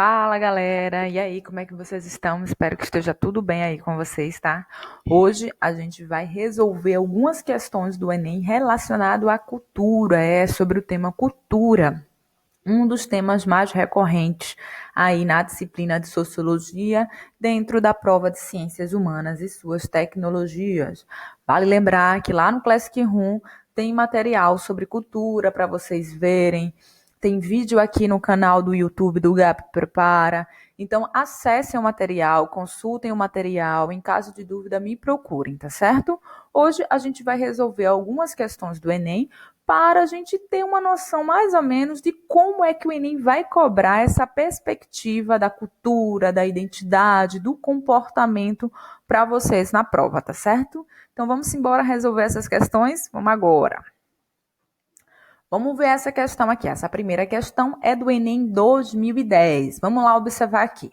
Fala, galera! E aí, como é que vocês estão? Espero que esteja tudo bem aí com vocês, tá? Hoje a gente vai resolver algumas questões do Enem relacionado à cultura, sobre o tema cultura. Um dos temas mais recorrentes aí na disciplina de sociologia, dentro da prova de ciências humanas e suas tecnologias. Vale lembrar que lá no Classroom tem material sobre cultura para vocês verem. Tem vídeo aqui no canal do YouTube do Gap Prepara. Então, acessem o material, consultem o material. Em caso de dúvida, me procurem, tá certo? Hoje a gente vai resolver algumas questões do Enem para a gente ter uma noção mais ou menos de como é que o Enem vai cobrar essa perspectiva da cultura, da identidade, do comportamento para vocês na prova, tá certo? Então vamos embora resolver essas questões? Vamos agora. Vamos ver essa questão aqui. Essa primeira questão é do Enem 2010. Vamos lá observar aqui.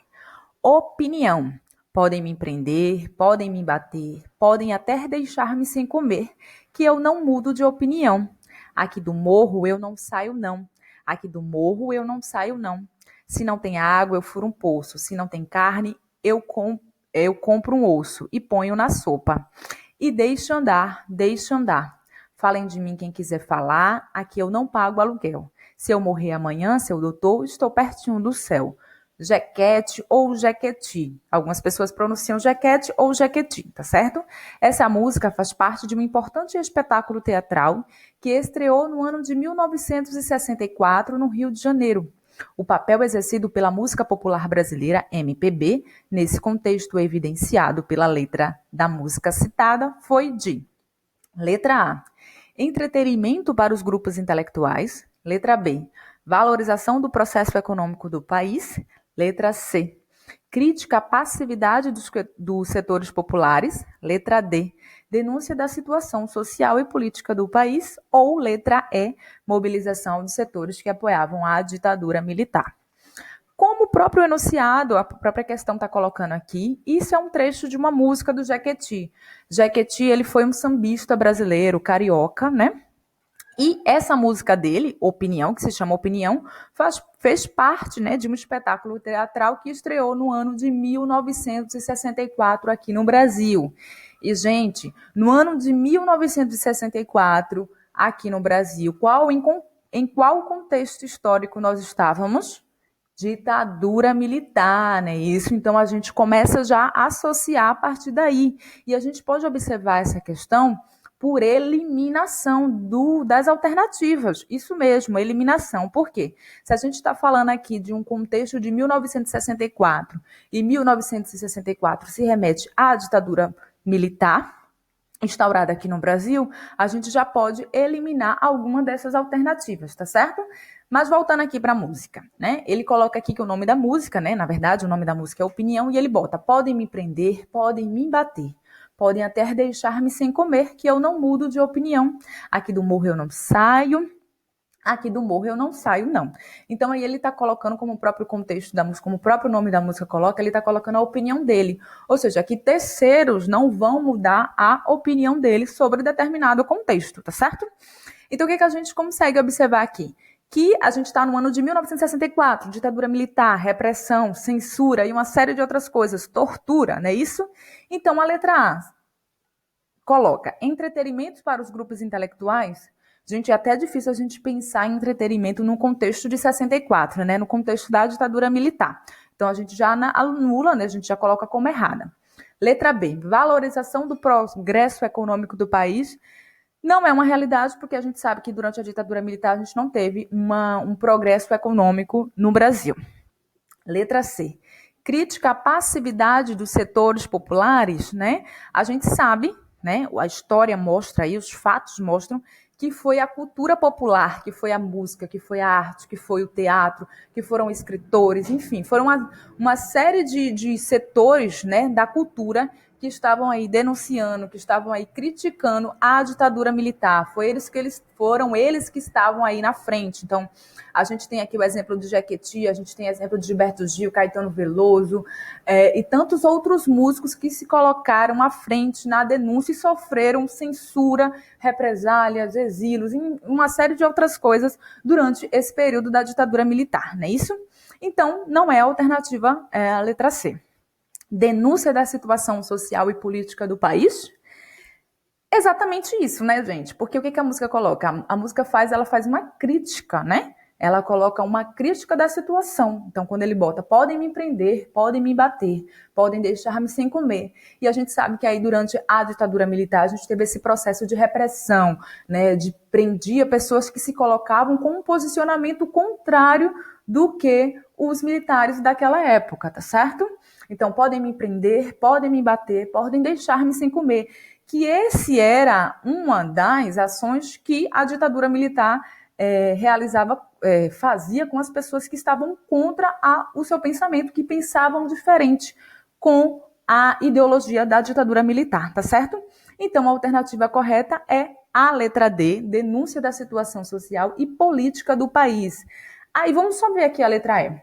Opinião. Podem me prender, podem me bater, podem até deixar-me sem comer, que eu não mudo de opinião. Aqui do morro eu não saio, não. Aqui do morro eu não saio, não. Se não tem água, eu furo um poço. Se não tem carne, eu compro um osso e ponho na sopa. E deixo andar, deixo andar. Falem de mim quem quiser falar, aqui eu não pago aluguel. Se eu morrer amanhã, seu doutor, estou pertinho do céu. Jequete ou Jequiti. Algumas pessoas pronunciam Jequete ou Jequiti, tá certo? Essa música faz parte de um importante espetáculo teatral que estreou no ano de 1964 no Rio de Janeiro. O papel exercido pela música popular brasileira, MPB, nesse contexto evidenciado pela letra da música citada, foi de: letra A, entretenimento para os grupos intelectuais. Letra B, valorização do processo econômico do país. Letra C, crítica à passividade dos setores populares. Letra D, denúncia da situação social e política do país. Ou letra E, mobilização de setores que apoiavam a ditadura militar. Como o próprio enunciado, a própria questão está colocando aqui, isso é um trecho de uma música do Jequiti. Jequiti, ele foi um sambista brasileiro, carioca, né? E essa música dele, Opinião, que se chama Opinião, fez parte, né, de um espetáculo teatral que estreou no ano de 1964 aqui no Brasil. E, gente, no ano de 1964, aqui no Brasil, em qual contexto histórico nós estávamos? Ditadura militar, né? Isso, então a gente começa já a associar a partir daí. E a gente pode observar essa questão por eliminação das alternativas. Isso mesmo, eliminação. Por quê? Se a gente está falando aqui de um contexto de 1964 e 1964 se remete à ditadura militar instaurada aqui no Brasil, a gente já pode eliminar alguma dessas alternativas, tá certo? Mas voltando aqui para a música, né? Ele coloca aqui que o nome da música, né? Na verdade, o nome da música é Opinião, e ele bota: podem me prender, podem me bater, podem até deixar-me sem comer, que eu não mudo de opinião. Aqui do morro eu não saio, aqui do morro eu não saio, não. Então aí ele está colocando, como o próprio contexto da música, como o próprio nome da música coloca, ele está colocando a opinião dele. Ou seja, que terceiros não vão mudar a opinião dele sobre determinado contexto, tá certo? Então o que a gente consegue observar aqui? Que a gente está no ano de 1964, ditadura militar, repressão, censura e uma série de outras coisas, tortura, não é isso? Então a letra A coloca entretenimento para os grupos intelectuais. Gente, é até difícil a gente pensar em entretenimento no contexto de 64, né? No contexto da ditadura militar. Então a gente já anula, né? A gente já coloca como errada. Letra B, valorização do progresso econômico do país. Não é uma realidade, porque a gente sabe que durante a ditadura militar a gente não teve um progresso econômico no Brasil. Letra C, crítica à passividade dos setores populares, né? A gente sabe, né? A história mostra aí, os fatos mostram que foi a cultura popular, que foi a música, que foi a arte, que foi o teatro, que foram escritores, enfim, foram uma série de setores, né, da cultura que estavam aí denunciando, que estavam aí criticando a ditadura militar. Foram eles que estavam aí na frente. Então, a gente tem aqui o exemplo de Jequiti, a gente tem o exemplo de Gilberto Gil, Caetano Veloso, e tantos outros músicos que se colocaram à frente na denúncia e sofreram censura, represálias, exilos, uma série de outras coisas durante esse período da ditadura militar, não é isso? Então, não é a alternativa, é a letra C. Denúncia da situação social e política do país? Exatamente isso, né, gente? Porque o que a música coloca? A música ela faz uma crítica, né? Ela coloca uma crítica da situação. Então, quando ele bota, podem me prender, podem me bater, podem deixar-me sem comer. E a gente sabe que aí, durante a ditadura militar, a gente teve esse processo de repressão, né? De prendia pessoas que se colocavam com um posicionamento contrário do que os militares daquela época, tá certo? Então, podem me prender, podem me bater, podem deixar-me sem comer. Que esse era uma das ações que a ditadura militar fazia com as pessoas que estavam contra o seu pensamento, que pensavam diferente com a ideologia da ditadura militar, tá certo? Então, a alternativa correta é a letra D, denúncia da situação social e política do país. Aí, vamos só ver aqui a letra E.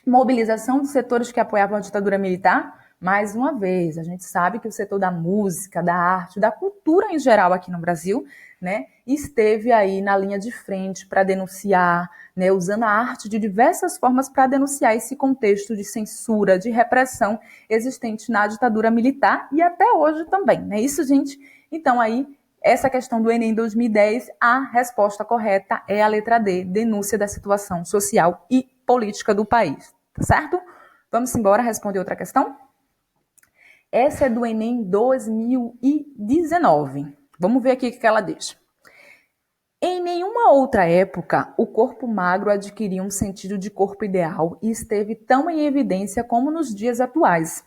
Mobilização dos setores que apoiavam a ditadura militar. Mais uma vez, a gente sabe que o setor da música, da arte, da cultura em geral aqui no Brasil, né, esteve aí na linha de frente para denunciar, né, usando a arte de diversas formas para denunciar esse contexto de censura, de repressão existente na ditadura militar e até hoje também, não é isso, gente? Então aí, essa questão do Enem 2010, a resposta correta é a letra D, denúncia da situação social e política do país, tá certo? Vamos embora responder outra questão? Essa é do Enem 2019. Vamos ver aqui o que ela diz. Em nenhuma outra época, o corpo magro adquiria um sentido de corpo ideal e esteve tão em evidência como nos dias atuais.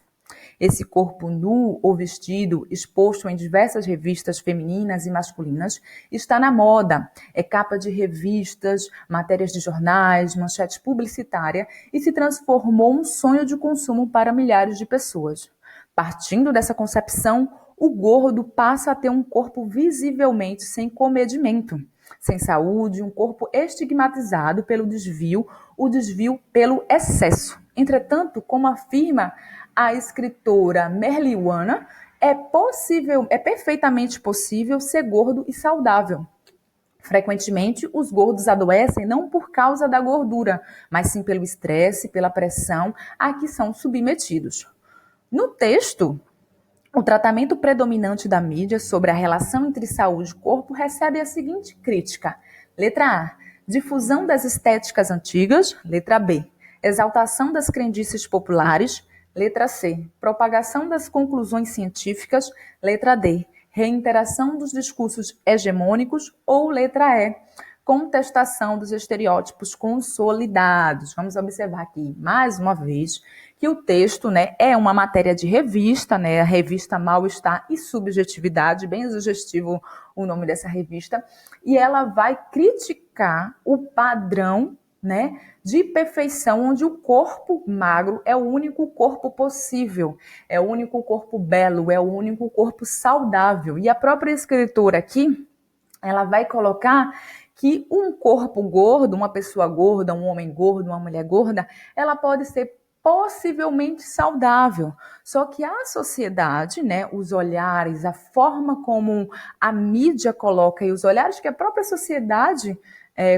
Esse corpo nu ou vestido, exposto em diversas revistas femininas e masculinas, está na moda. É capa de revistas, matérias de jornais, manchete publicitária e se transformou um sonho de consumo para milhares de pessoas. Partindo dessa concepção, o gordo passa a ter um corpo visivelmente sem comedimento, sem saúde, um corpo estigmatizado pelo desvio, o desvio pelo excesso. Entretanto, como afirma a escritora Merle Uana, é perfeitamente possível ser gordo e saudável. Frequentemente, os gordos adoecem não por causa da gordura, mas sim pelo estresse, pela pressão a que são submetidos. No texto, o tratamento predominante da mídia sobre a relação entre saúde e corpo recebe a seguinte crítica. Letra A. Difusão das estéticas antigas. Letra B. Exaltação das crendices populares. Letra C. Propagação das conclusões científicas. Letra D. Reiteração dos discursos hegemônicos. Ou letra E. Contestação dos estereótipos consolidados. Vamos observar aqui, mais uma vez, que o texto, né, é uma matéria de revista, né, a revista Mal-Estar e Subjetividade, bem sugestivo o nome dessa revista, e ela vai criticar o padrão, né, de perfeição, onde o corpo magro é o único corpo possível, é o único corpo belo, é o único corpo saudável. E a própria escritora aqui, ela vai colocar que um corpo gordo, uma pessoa gorda, um homem gordo, uma mulher gorda, ela pode ser possivelmente saudável. Só que a sociedade, né, os olhares, a forma como a mídia coloca e os olhares que a própria sociedade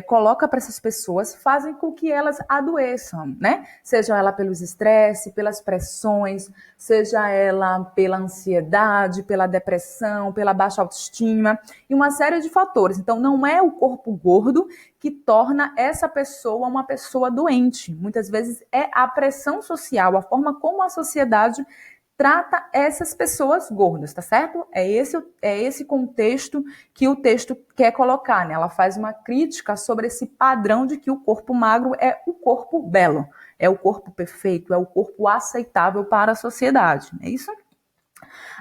coloca para essas pessoas fazem com que elas adoeçam, né? Seja ela pelos estresse, pelas pressões, seja ela pela ansiedade, pela depressão, pela baixa autoestima e uma série de fatores. Então, não é o corpo gordo que torna essa pessoa uma pessoa doente. Muitas vezes é a pressão social, a forma como a sociedade trata essas pessoas gordas, tá certo? É esse contexto que o texto quer colocar, né? Ela faz uma crítica sobre esse padrão de que o corpo magro é o corpo belo, é o corpo perfeito, é o corpo aceitável para a sociedade, não é isso?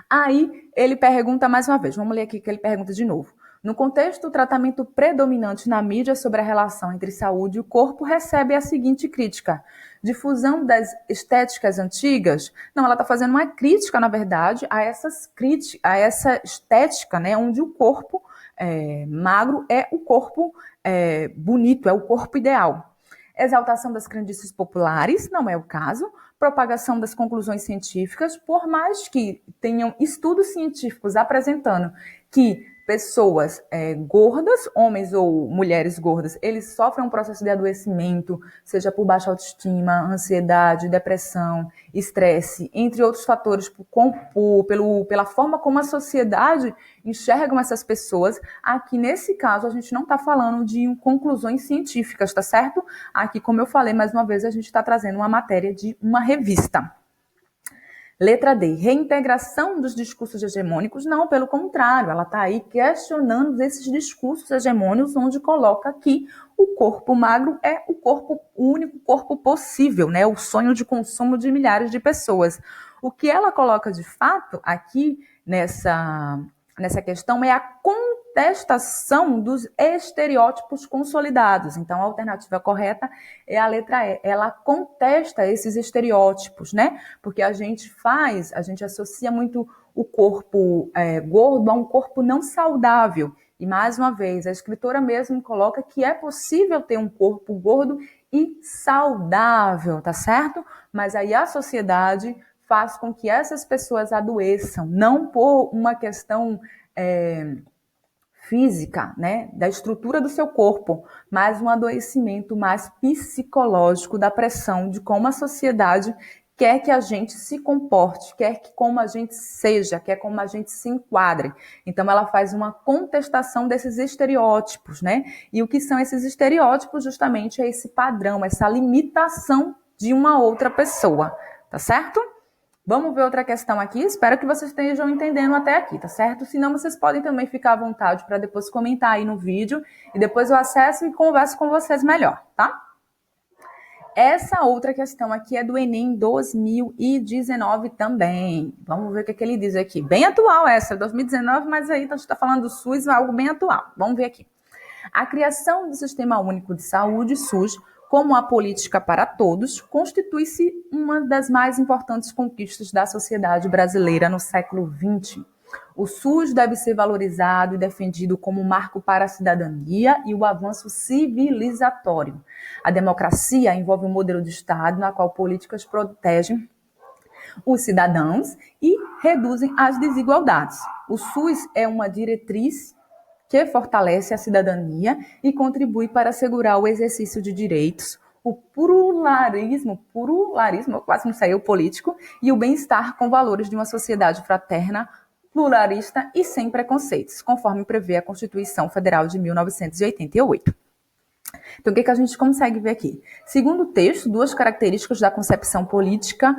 Aí ele pergunta mais uma vez, vamos ler aqui que ele pergunta de novo. No contexto, o tratamento predominante na mídia sobre a relação entre saúde e o corpo recebe a seguinte crítica. Difusão das estéticas antigas? Não, ela está fazendo uma crítica, na verdade, a essa estética, né, onde o corpo magro é o corpo bonito, é o corpo ideal. Exaltação das crendices populares, não é o caso. Propagação das conclusões científicas, por mais que tenham estudos científicos apresentando que pessoas gordas, homens ou mulheres gordas, eles sofrem um processo de adoecimento, seja por baixa autoestima, ansiedade, depressão, estresse, entre outros fatores, pela forma como a sociedade enxergam essas pessoas. Aqui, nesse caso, a gente não está falando de conclusões científicas, tá certo? Aqui, como eu falei, mais uma vez, a gente está trazendo uma matéria de uma revista. Letra D, reintegração dos discursos hegemônicos? Não, pelo contrário, ela está aí questionando esses discursos hegemônicos, onde coloca que o corpo magro é o único corpo possível, né? O sonho de consumo de milhares de pessoas. O que ela coloca de fato aqui nessa questão é a contestação dos estereótipos consolidados. Então, a alternativa correta é a letra E. Ela contesta esses estereótipos, né? Porque a gente associa muito o corpo gordo a um corpo não saudável. E, mais uma vez, a escritora mesmo coloca que é possível ter um corpo gordo e saudável, tá certo? Mas aí a sociedade faz com que essas pessoas adoeçam, não por uma questão física, né, da estrutura do seu corpo, mas um adoecimento mais psicológico da pressão de como a sociedade quer que a gente se comporte, quer que como a gente seja, quer como a gente se enquadre. Então ela faz uma contestação desses estereótipos, né? E o que são esses estereótipos? Justamente é esse padrão, essa limitação de uma outra pessoa, tá certo? Vamos ver outra questão aqui? Espero que vocês estejam entendendo até aqui, tá certo? Se não, vocês podem também ficar à vontade para depois comentar aí no vídeo e depois eu acesso e converso com vocês melhor, tá? Essa outra questão aqui é do Enem 2019 também. Vamos ver o que ele diz aqui. Bem atual essa, 2019, mas aí a gente está falando do SUS, algo bem atual. Vamos ver aqui. A criação do Sistema Único de Saúde, SUS, como a política para todos, constitui-se uma das mais importantes conquistas da sociedade brasileira no século XX. O SUS deve ser valorizado e defendido como marco para a cidadania e o avanço civilizatório. A democracia envolve um modelo de Estado na qual políticas protegem os cidadãos e reduzem as desigualdades. O SUS é uma diretriz que fortalece a cidadania e contribui para assegurar o exercício de direitos, o pluralismo, quase não saiu político, e o bem-estar com valores de uma sociedade fraterna, pluralista e sem preconceitos, conforme prevê a Constituição Federal de 1988. Então, o que a gente consegue ver aqui? Segundo o texto, duas características da concepção política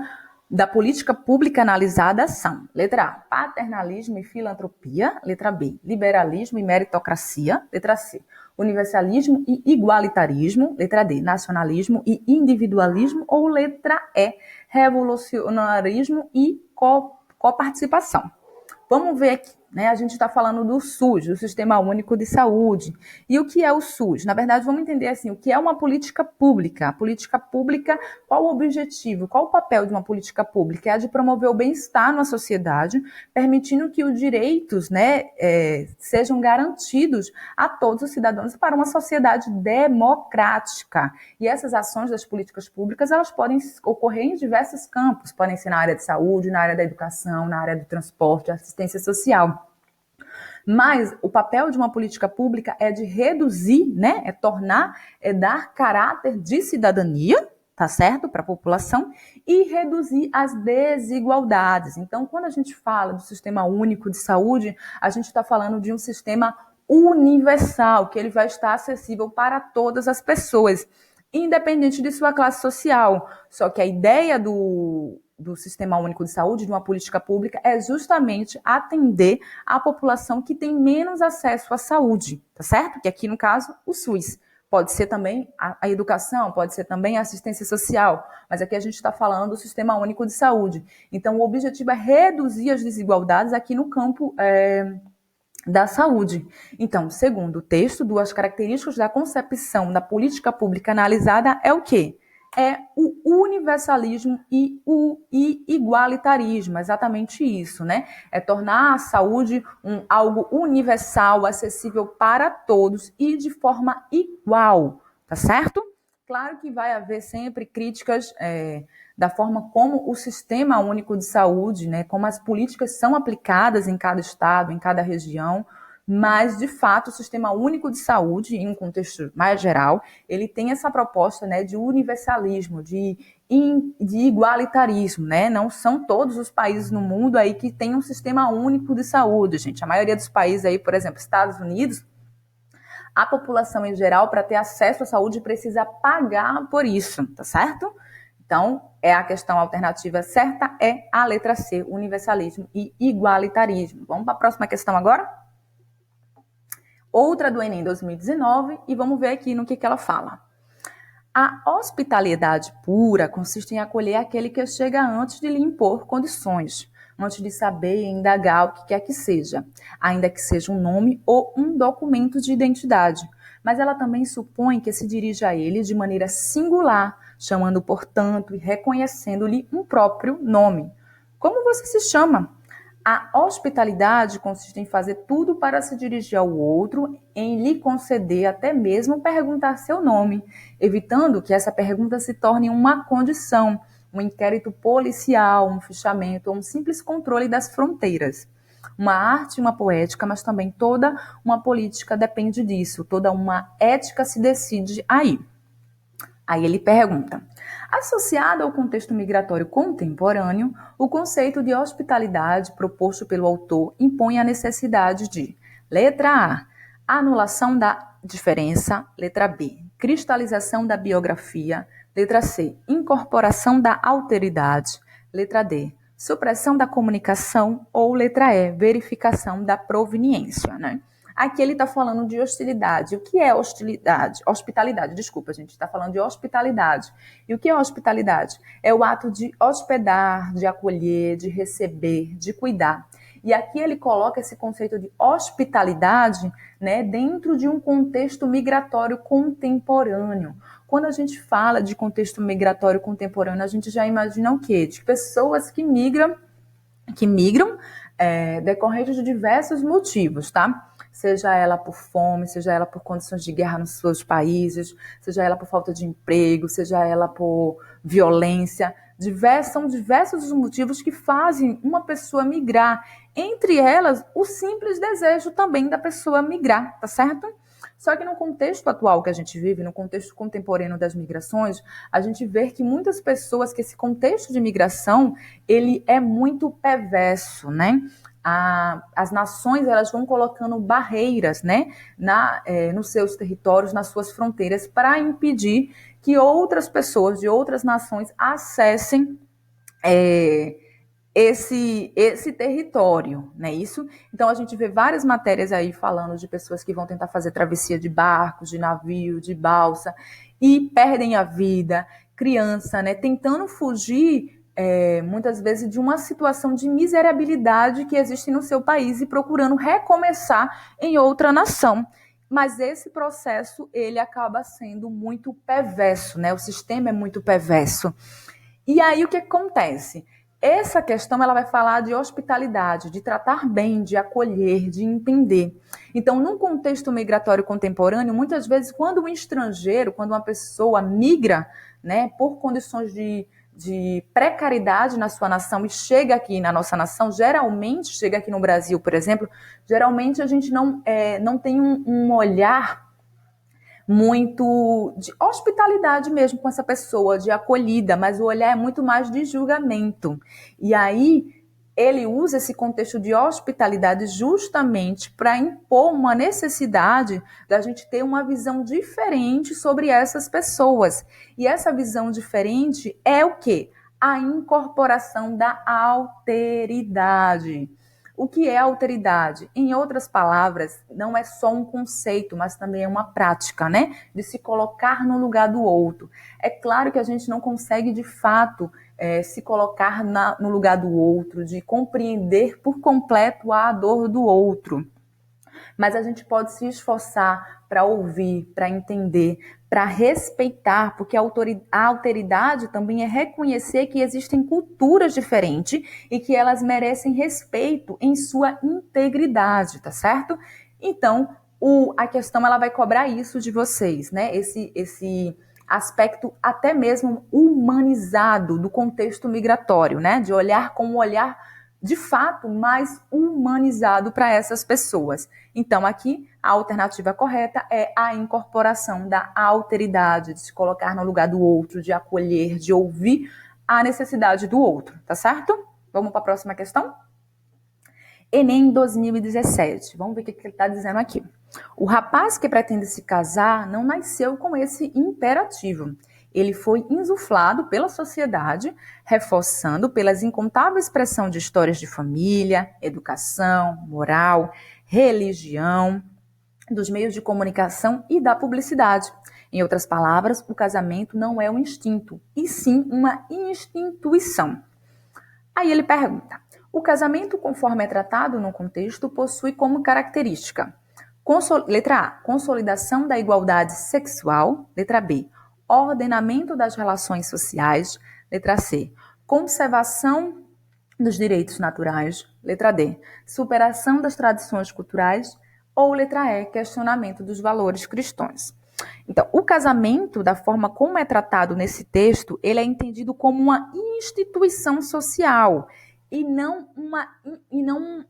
da política pública analisada são: letra A, paternalismo e filantropia; letra B, liberalismo e meritocracia; letra C, universalismo e igualitarismo; letra D, nacionalismo e individualismo; ou letra E, revolucionarismo e coparticipação. Vamos ver aqui, né? A gente está falando do SUS, do Sistema Único de Saúde. E o que é o SUS? Na verdade, vamos entender assim, o que é uma política pública. A política pública, qual o objetivo, qual o papel de uma política pública? É a de promover o bem-estar na sociedade, permitindo que os direitos, né, sejam garantidos a todos os cidadãos para uma sociedade democrática. E essas ações das políticas públicas, elas podem ocorrer em diversos campos. Podem ser na área de saúde, na área da educação, na área do transporte, assistência social. Mas o papel de uma política pública é de reduzir, né, dar caráter de cidadania, tá certo, para a população, e reduzir as desigualdades. Então, quando a gente fala do Sistema Único de Saúde, a gente está falando de um sistema universal, que ele vai estar acessível para todas as pessoas, independente de sua classe social. Só que a ideia do Sistema Único de Saúde, de uma política pública, é justamente atender a população que tem menos acesso à saúde, tá certo? Que aqui, no caso, o SUS. Pode ser também a educação, pode ser também a assistência social, mas aqui a gente está falando do Sistema Único de Saúde. Então, o objetivo é reduzir as desigualdades aqui no campo da saúde. Então, segundo o texto, duas características da concepção da política pública analisada é o quê? É o universalismo e o igualitarismo, exatamente isso, né? É tornar a saúde algo universal, acessível para todos e de forma igual, tá certo? Claro que vai haver sempre críticas da forma como o Sistema Único de Saúde, né, como as políticas são aplicadas em cada estado, em cada região, mas, de fato, o Sistema Único de Saúde, em um contexto mais geral, ele tem essa proposta, né, de universalismo, de igualitarismo, né? Não são todos os países no mundo aí que têm um sistema único de saúde, gente. A maioria dos países aí, por exemplo, Estados Unidos, a população em geral, para ter acesso à saúde, precisa pagar por isso, tá certo? Então, a questão alternativa certa é a letra C, universalismo e igualitarismo. Vamos para a próxima questão agora? Outra do Enem 2019, e vamos ver aqui no que ela fala. A hospitalidade pura consiste em acolher aquele que chega antes de lhe impor condições, antes de saber e indagar o que quer que seja, ainda que seja um nome ou um documento de identidade. Mas ela também supõe que se dirija a ele de maneira singular, chamando, portanto, e reconhecendo-lhe um próprio nome. Como você se chama? A hospitalidade consiste em fazer tudo para se dirigir ao outro, em lhe conceder até mesmo perguntar seu nome, evitando que essa pergunta se torne uma condição, um inquérito policial, um fichamento ou um simples controle das fronteiras. Uma arte e uma poética, mas também toda uma política depende disso, toda uma ética se decide aí. Aí ele pergunta: associado ao contexto migratório contemporâneo, o conceito de hospitalidade proposto pelo autor impõe a necessidade de: letra A, anulação da diferença, letra B, cristalização da biografia, letra C, incorporação da alteridade, letra D, supressão da comunicação ou letra E, verificação da proveniência, né? Aqui ele está falando de hostilidade. O que é hostilidade? Hospitalidade, desculpa, gente. Está falando de hospitalidade. E o que é hospitalidade? É o ato de hospedar, de acolher, de receber, de cuidar. E aqui ele coloca esse conceito de hospitalidade, né, dentro de um contexto migratório contemporâneo. Quando a gente fala de contexto migratório contemporâneo, a gente já imagina o quê? De pessoas que migram decorrente de diversos motivos, tá? Seja ela por fome, seja ela por condições de guerra nos seus países, seja ela por falta de emprego, seja ela por violência. São diversos os motivos que fazem uma pessoa migrar. Entre elas, o simples desejo também da pessoa migrar, tá certo? Só que no contexto atual que a gente vive, no contexto contemporâneo das migrações, a gente vê que muitas pessoas, que esse contexto de migração, ele é muito perverso, né? As nações, elas vão colocando barreiras, né, nos seus territórios, nas suas fronteiras, para impedir que outras pessoas de outras nações acessem esse território, não é isso? Então a gente vê várias matérias aí falando de pessoas que vão tentar fazer travessia de barcos, de navio, de balsa e perdem a vida, criança, né, tentando fugir muitas vezes de uma situação de miserabilidade que existe no seu país e procurando recomeçar em outra nação. Mas esse processo, ele acaba sendo muito perverso, né? O sistema é muito perverso. E aí o que acontece? Essa questão ela vai falar de hospitalidade, de tratar bem, de acolher, de entender. Então, num contexto migratório contemporâneo, muitas vezes, quando um estrangeiro, quando uma pessoa migra, né, por condições de precariedade na sua nação e chega aqui na nossa nação, geralmente, chega aqui no Brasil, por exemplo, geralmente a gente não tem um olhar muito de hospitalidade mesmo com essa pessoa, de acolhida, mas o olhar é muito mais de julgamento. E aí ele usa esse contexto de hospitalidade justamente para impor uma necessidade da gente ter uma visão diferente sobre essas pessoas. E essa visão diferente é o quê? A incorporação da alteridade. O que é alteridade? Em outras palavras, não é só um conceito, mas também é uma prática, né? De se colocar no lugar do outro. É claro que a gente não consegue, de fato, se colocar no lugar do outro, de compreender por completo a dor do outro. Mas a gente pode se esforçar para ouvir, para entender, para respeitar, porque a alteridade também é reconhecer que existem culturas diferentes e que elas merecem respeito em sua integridade, tá certo? Então, a questão ela vai cobrar isso de vocês, né? Esse aspecto até mesmo humanizado do contexto migratório, né? De olhar com um olhar de fato, mais humanizado para essas pessoas. Então, aqui, a alternativa correta é a incorporação da alteridade, de se colocar no lugar do outro, de acolher, de ouvir a necessidade do outro, tá certo? Vamos para a próxima questão? Enem 2017. Vamos ver o que ele está dizendo aqui. O rapaz que pretende se casar não nasceu com esse imperativo. Ele foi insuflado pela sociedade, reforçando pelas incontáveis expressões de histórias de família, educação, moral, religião, dos meios de comunicação e da publicidade. Em outras palavras, o casamento não é um instinto, e sim uma instituição. Aí ele pergunta: o casamento, conforme é tratado no contexto, possui como característica: letra A, consolidação da igualdade sexual. Letra B, ordenamento das relações sociais. Letra C, conservação dos direitos naturais. Letra D, superação das tradições culturais. Ou letra E, questionamento dos valores cristãos. Então, o casamento, da forma como é tratado nesse texto, ele é entendido como uma instituição social e não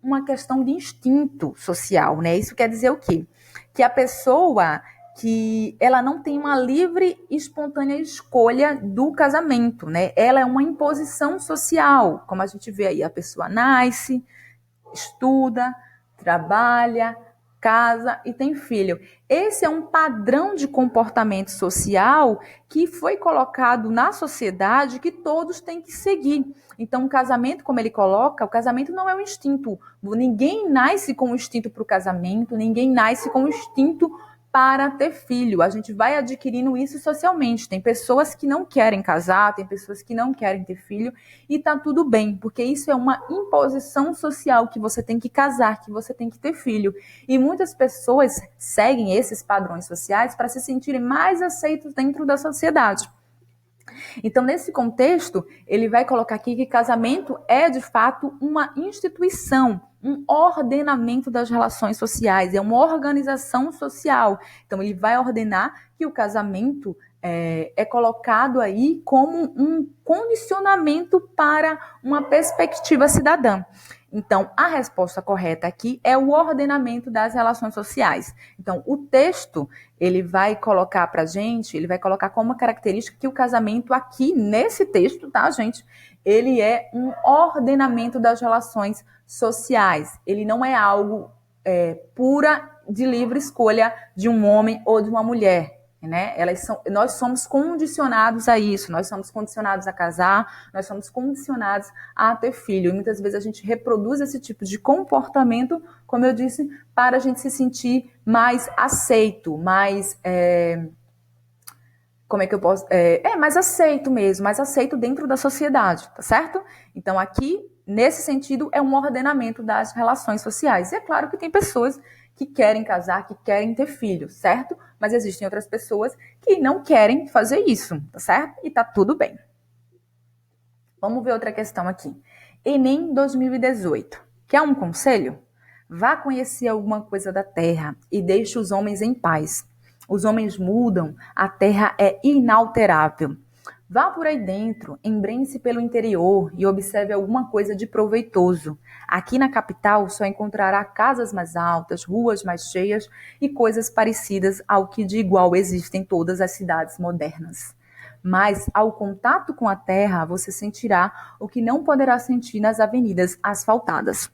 uma questão de instinto social, né? Isso quer dizer o quê? Que a pessoa que ela não tem uma livre e espontânea escolha do casamento, né? Ela é uma imposição social, como a gente vê aí, a pessoa nasce, estuda, trabalha, casa e tem filho. Esse é um padrão de comportamento social que foi colocado na sociedade que todos têm que seguir. Então, o casamento, como ele coloca, o casamento não é um instinto. Ninguém nasce com um instinto para o casamento, ninguém nasce com um instinto para ter filho. A gente vai adquirindo isso socialmente. Tem pessoas que não querem casar, tem pessoas que não querem ter filho, e tá tudo bem, porque isso é uma imposição social, que você tem que casar, que você tem que ter filho. E muitas pessoas seguem esses padrões sociais para se sentirem mais aceitos dentro da sociedade. Então, nesse contexto, ele vai colocar aqui que casamento é, de fato, uma instituição, um ordenamento das relações sociais, é uma organização social. Então, ele vai ordenar que o casamento é colocado aí como um condicionamento para uma perspectiva cidadã. Então, a resposta correta aqui é o ordenamento das relações sociais. Então, o texto, ele vai colocar pra gente, ele vai colocar como característica que o casamento aqui, nesse texto, tá, gente? Ele é um ordenamento das relações sociais. Ele não é algo pura de livre escolha de um homem ou de uma mulher. Né? Nós somos condicionados a isso, nós somos condicionados a casar, nós somos condicionados a ter filho. E muitas vezes a gente reproduz esse tipo de comportamento, como eu disse, para a gente se sentir mais aceito, mais... como é que eu posso... mais aceito mesmo, mais aceito dentro da sociedade, tá certo? Então aqui, nesse sentido, é um ordenamento das relações sociais. E é claro que tem pessoas que querem casar, que querem ter filhos, certo? Mas existem outras pessoas que não querem fazer isso, tá certo? E tá tudo bem. Vamos ver outra questão aqui. Enem 2018. Quer um conselho? Vá conhecer alguma coisa da terra e deixe os homens em paz. Os homens mudam, a terra é inalterável. Vá por aí dentro, embrense pelo interior e observe alguma coisa de proveitoso. Aqui na capital só encontrará casas mais altas, ruas mais cheias e coisas parecidas ao que de igual existem em todas as cidades modernas. Mas ao contato com a terra, você sentirá o que não poderá sentir nas avenidas asfaltadas.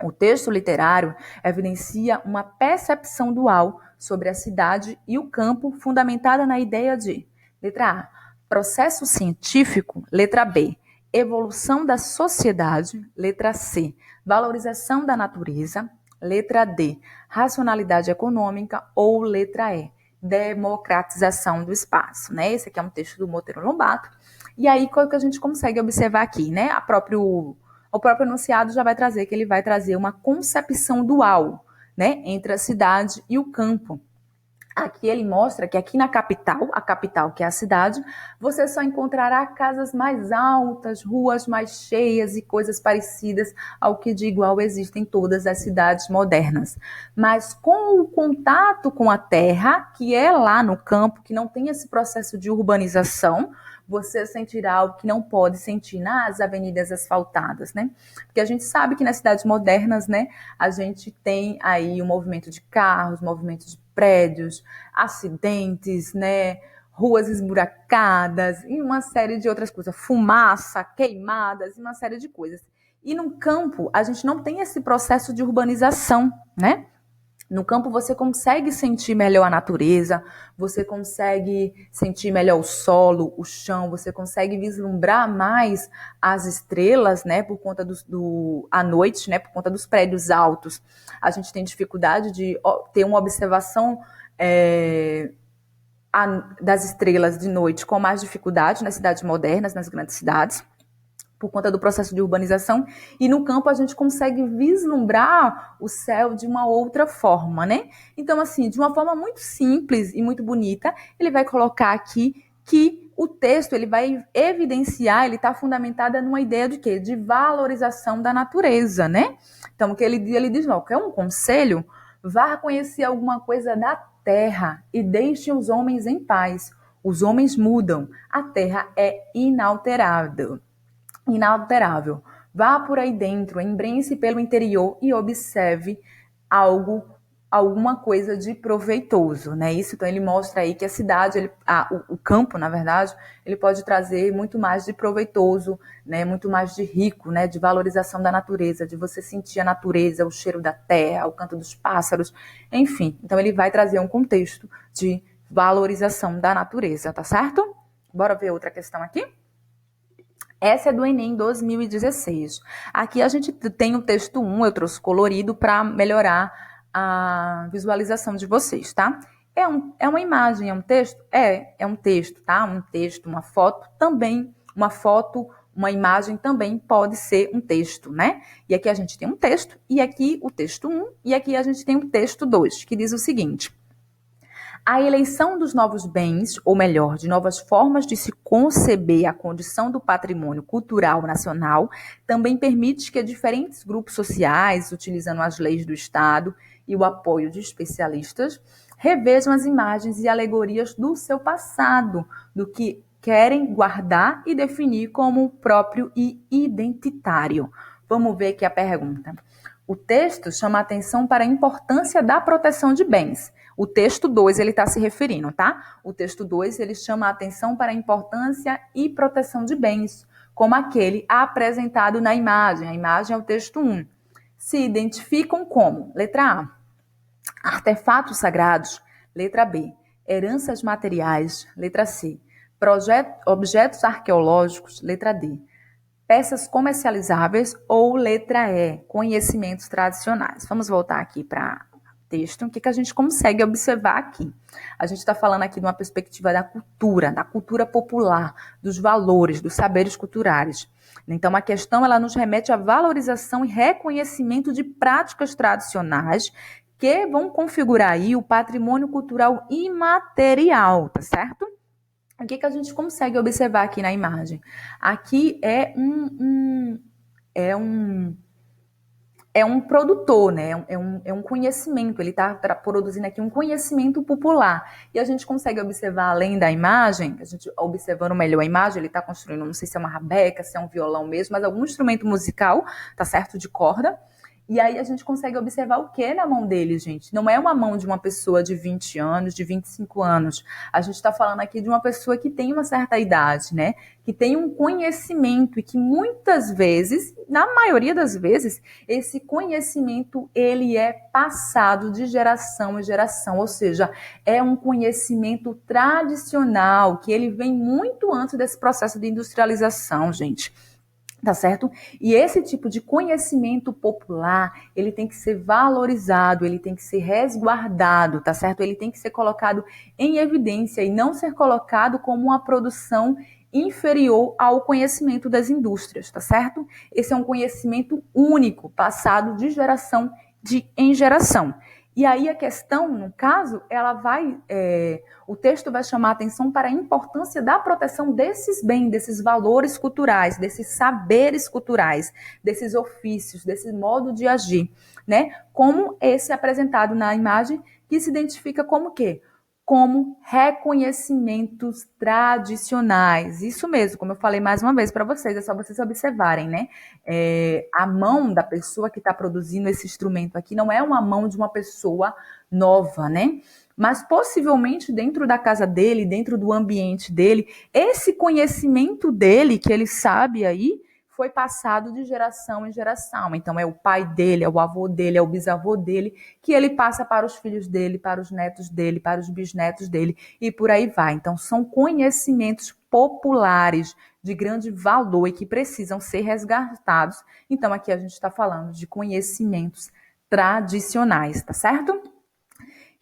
O texto literário evidencia uma percepção dual sobre a cidade e o campo, fundamentada na ideia de, letra A, processo científico, letra B, evolução da sociedade, letra C, valorização da natureza, letra D, racionalidade econômica, ou letra E, democratização do espaço, né? Esse aqui é um texto do Monteiro Lobato. E aí, o que a gente consegue observar aqui, né? O próprio enunciado já vai trazer que ele vai trazer uma concepção dual, né? Entre a cidade e o campo. Aqui ele mostra que aqui na capital, a capital que é a cidade, você só encontrará casas mais altas, ruas mais cheias e coisas parecidas ao que de igual existem em todas as cidades modernas. Mas com o contato com a terra, que é lá no campo, que não tem esse processo de urbanização, você sentirá algo que não pode sentir nas avenidas asfaltadas, né? Porque a gente sabe que nas cidades modernas, né, a gente tem aí o movimento de carros, movimento de prédios, acidentes, né, ruas esburacadas e uma série de outras coisas, fumaça, queimadas e uma série de coisas. E no campo, a gente não tem esse processo de urbanização, né? No campo você consegue sentir melhor a natureza, você consegue sentir melhor o solo, o chão, você consegue vislumbrar mais as estrelas, né, por conta à noite, né, por conta dos prédios altos. A gente tem dificuldade de ter uma observação das estrelas de noite com mais dificuldade nas cidades modernas, nas grandes cidades, por conta do processo de urbanização, e no campo a gente consegue vislumbrar o céu de uma outra forma, né? Então, assim, de uma forma muito simples e muito bonita, ele vai colocar aqui que o texto, ele vai evidenciar, ele está fundamentado numa ideia de quê? De valorização da natureza, né? Então, o que ele diz, não, quer um conselho? Vá conhecer alguma coisa da terra e deixe os homens em paz. Os homens mudam, a terra é inalterável. Vá por aí dentro, embrense pelo interior e observe alguma coisa de proveitoso, né? Isso, então ele mostra aí que a cidade, o campo, na verdade, ele pode trazer muito mais de proveitoso, né? Muito mais de rico, né? De valorização da natureza, de você sentir a natureza, o cheiro da terra, o canto dos pássaros, enfim. Então ele vai trazer um contexto de valorização da natureza, tá certo? Bora ver outra questão aqui? Essa é do Enem 2016. Aqui a gente tem o texto 1, eu trouxe colorido para melhorar a visualização de vocês, tá? É uma imagem, é um texto? É um texto, tá? Um texto, uma foto também, uma imagem também pode ser um texto, né? E aqui a gente tem um texto, e aqui o texto 1, e aqui a gente tem o texto 2, que diz o seguinte: a eleição dos novos bens, ou melhor, de novas formas de se conceber a condição do patrimônio cultural nacional, também permite que diferentes grupos sociais, utilizando as leis do Estado e o apoio de especialistas, revejam as imagens e alegorias do seu passado, do que querem guardar e definir como próprio e identitário. Vamos ver aqui a pergunta. O texto chama a atenção para a importância da proteção de bens. O texto 2, ele está se referindo, tá? O texto 2, ele chama a atenção para a importância e proteção de bens, como aquele apresentado na imagem. A imagem é o texto 1. Se identificam como, letra A, artefatos sagrados, letra B, heranças materiais, letra C, objetos arqueológicos, letra D, peças comercializáveis ou letra E, conhecimentos tradicionais. Vamos voltar aqui para texto, o que a gente consegue observar aqui? A gente está falando aqui de uma perspectiva da cultura popular, dos valores, dos saberes culturais. Então, a questão ela nos remete à valorização e reconhecimento de práticas tradicionais que vão configurar aí o patrimônio cultural imaterial, tá certo? O que a gente consegue observar aqui na imagem? Aqui é um produtor, né? É um conhecimento, ele está produzindo aqui um conhecimento popular. E a gente consegue observar, além da imagem, a gente observando melhor a imagem, ele está construindo, não sei se é uma rabeca, se é um violão mesmo, mas algum instrumento musical, tá certo? De corda. E aí a gente consegue observar o que na mão dele, gente? Não é uma mão de uma pessoa de 20 anos, de 25 anos. A gente está falando aqui de uma pessoa que tem uma certa idade, né? Que tem um conhecimento e que muitas vezes, na maioria das vezes, esse conhecimento ele é passado de geração em geração. Ou seja, é um conhecimento tradicional, que ele vem muito antes desse processo de industrialização, gente. Tá certo? E esse tipo de conhecimento popular, ele tem que ser valorizado, ele tem que ser resguardado, tá certo? Ele tem que ser colocado em evidência e não ser colocado como uma produção inferior ao conhecimento das indústrias, tá certo? Esse é um conhecimento único, passado de geração em geração. E aí a questão, no caso, o texto vai chamar a atenção para a importância da proteção desses bens, desses valores culturais, desses saberes culturais, desses ofícios, desse modo de agir, né? Como esse apresentado na imagem, que se identifica como o quê? como reconhecimentos tradicionais. Isso mesmo, como eu falei mais uma vez para vocês, é só vocês observarem, né? A mão da pessoa que está produzindo esse instrumento aqui não é uma mão de uma pessoa nova, né? Mas possivelmente dentro da casa dele, dentro do ambiente dele, esse conhecimento dele que ele sabe aí foi passado de geração em geração. Então é o pai dele, é o avô dele, é o bisavô dele, que ele passa para os filhos dele, para os netos dele, para os bisnetos dele e por aí vai. Então são conhecimentos populares de grande valor e que precisam ser resgatados. Então aqui a gente está falando de conhecimentos tradicionais, tá certo?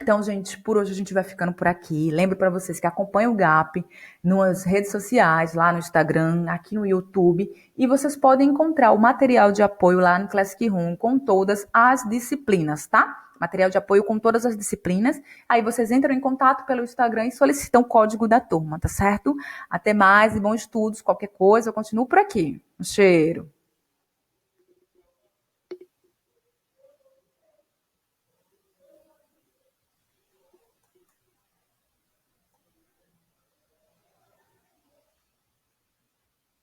Então, gente, por hoje a gente vai ficando por aqui. Lembro para vocês que acompanham o GAP nas redes sociais, lá no Instagram, aqui no YouTube, e vocês podem encontrar o material de apoio lá no Classroom com todas as disciplinas, tá? Material de apoio com todas as disciplinas. Aí vocês entram em contato pelo Instagram e solicitam o código da turma, tá certo? Até mais e bons estudos. Qualquer coisa, eu continuo por aqui. Um cheiro.